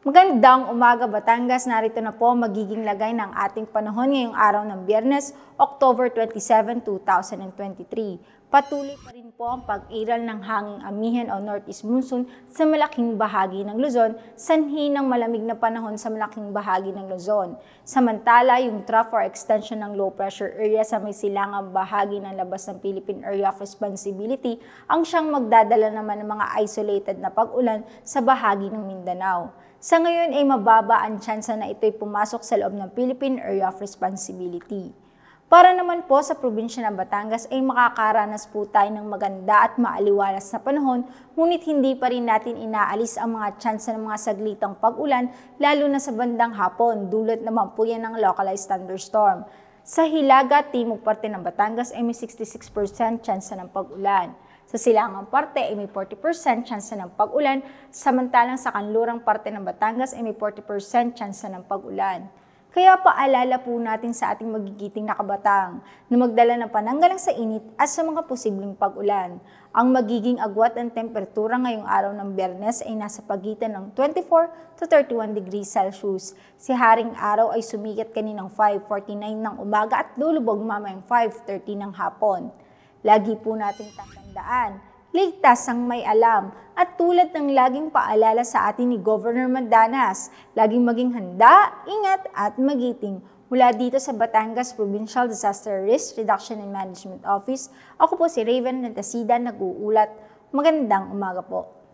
Magandang umaga Batangas, narito na po magiging lagay ng ating panahon ngayong araw ng Biyernes, October 27, 2023. Patuloy pa rin po ang pag-iral ng hanging amihan o northeast monsoon sa malaking bahagi ng Luzon, sanhi ng malamig na panahon sa malaking bahagi ng Luzon. Samantala, yung trough or extension ng low pressure area sa may silangang bahagi ng labas ng Philippine Area of Responsibility ang siyang magdadala naman ng mga isolated na pag-ulan sa bahagi ng Mindanao. Sa ngayon ay mababa ang tsansa na ito'y pumasok sa loob ng Philippine Area of Responsibility. Para naman po sa probinsya ng Batangas ay makakaranas po tayo ng maganda at maaliwalas na panahon, ngunit hindi pa rin natin inaalis ang mga tsansa ng mga saglitang pag-ulan lalo na sa bandang hapon, dulot naman po yan ng localized thunderstorm. Sa hilaga, timog parte ng Batangas ay may 66% tsansa ng pag-ulan. Sa silangang parte ay may 40% tsansa ng pag-ulan, samantalang sa kanlurang parte ng Batangas ay may 40% tsansa ng pag-ulan. Kaya paalala po natin sa ating magigiting na kabataan na magdala ng pananggalang sa init at sa mga posibleng pag-ulan. Ang magiging agwat ng temperatura ngayong araw ng Biyernes ay nasa pagitan ng 24 to 31 degrees Celsius. Si Haring Araw ay sumikat kaninang 5:49 ng umaga at lulubog mamayang 5:30 ng hapon. Lagi po nating tatandaan, ligtas ang may alam at tulad ng laging paalala sa atin ni Governor Mandanas, laging maging handa, ingat at magiting. Mula dito sa Batangas Provincial Disaster Risk Reduction and Management Office, ako po si Raven Nantasida, nag-uulat. Magandang umaga po.